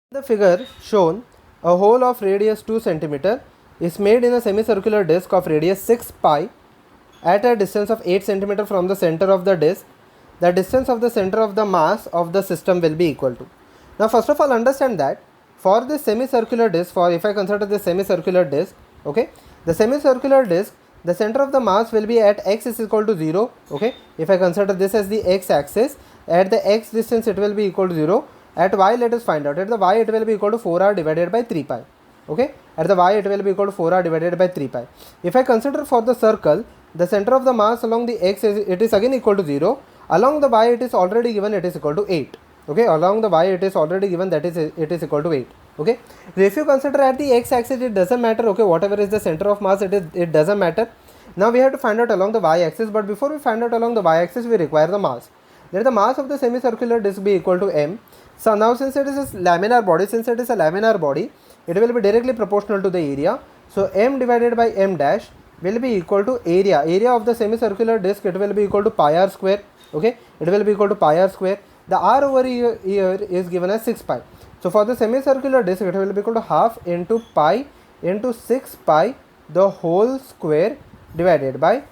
The figure shown, a hole of radius 2 cm is made in a semicircular disc of radius 6 pi at a distance of 8 cm from the center of the disc. The distance of the center of the mass of the system will be equal to. Now first of all, understand that for this semicircular disc, if I consider this semicircular disc, okay, the semicircular disc, the center of the mass will be at x is equal to 0, okay. If I consider this as the x axis, at the x distance it will be equal to 0. At y, let us find out. At the y, it will be equal to 4r divided by 3 pi. Okay. At the y, it will be equal to 4r divided by 3 pi. If I consider for the circle, the center of the mass along the x it is again equal to 0. Along the y, it is already given, it is equal to 8. Okay. Along the y, it is already given, that is it is equal to 8. Okay. So if you consider at the x axis, it doesn't matter. Okay. Whatever is the center of mass, it doesn't matter. Now we have to find out along the y axis, but before we find out along the y axis, we require the mass. Let the mass of the semicircular disc be equal to m. So now since it is a laminar body, it will be directly proportional to the area. So m divided by m dash will be equal to area of the semicircular disc. It will be equal to pi r square. Okay, it will be equal to pi r square. The r over here is given as 6 pi. So for the semicircular disc, it will be equal to half into pi into 6 pi the whole square divided by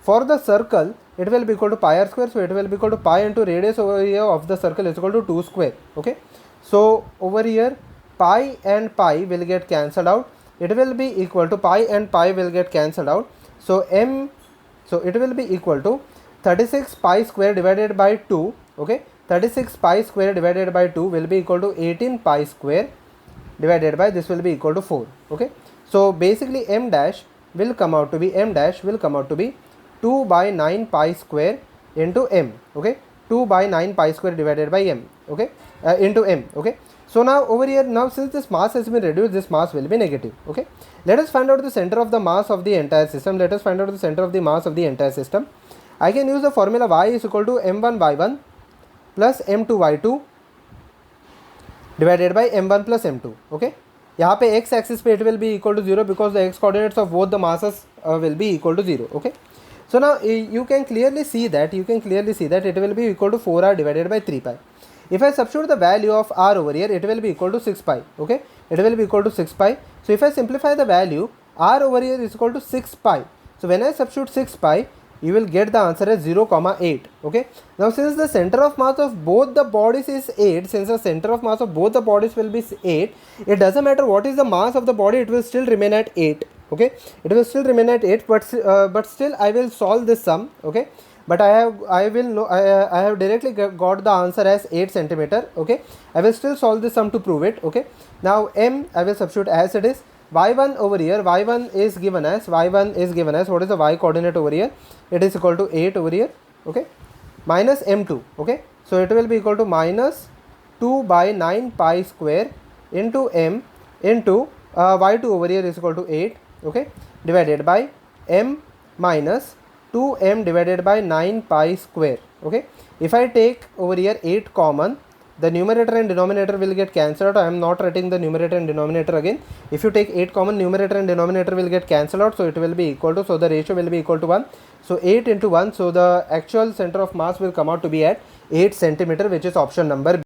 for the circle, it will be equal to pi r square. So it will be equal to pi into radius over here of the circle is equal to 2 square. Okay, so over here pi and pi will get cancelled out. It will be equal to pi and pi will get cancelled out. So it will be equal to 36 pi square divided by 2. Okay, 36 pi square divided by 2 will be equal to 18 pi square divided by this will be equal to 4. Okay, so basically m dash will come out to be 2 by 9 pi square into m. Okay, 2 by 9 pi square divided by m. Okay, into m. Okay, so now over here, now since this mass has been reduced, this mass will be negative. Okay, let us find out the center of the mass of the entire system. I can use the formula y is equal to m1 y1 plus m2 y2 divided by m1 plus m2. Okay, यहाँ पे x axis पे it will be equal to 0 because the x coordinates of both the masses will be equal to 0. Okay, so now you can clearly see that it will be equal to 4r divided by 3 pi. If I substitute the value of r over here, it will be equal to 6 pi. Okay, it will be equal to 6 pi. So if I simplify the value, r over here is equal to 6 pi. So when I substitute 6 pi, you will get the answer as 0,8. Okay, now since the center of mass of both the bodies is 8, will be 8, it doesn't matter what is the mass of the body, it will still remain at 8. Okay, it will still remain at 8, but still I will solve this sum. Okay, but I have directly got the answer as 8 centimeter. Okay, I will still solve this sum to prove it. Okay, now m I will substitute as it is. y1 over here, y1 is given as what is the y coordinate over here? It is equal to 8 over here. Okay, minus m2. Okay, so it will be equal to minus 2 by 9 pi square into m into y2 over here is equal to 8. Okay, divided by m minus 2m divided by 9 pi square. Okay, if I take over here 8 common, the numerator and denominator will get cancelled out. I am not writing the numerator and denominator again. If you take 8 common, numerator and denominator will get cancelled out. So it will be equal to, so the ratio will be equal to 1. So 8 into 1. So the actual center of mass will come out to be at 8 centimeter, which is option number B.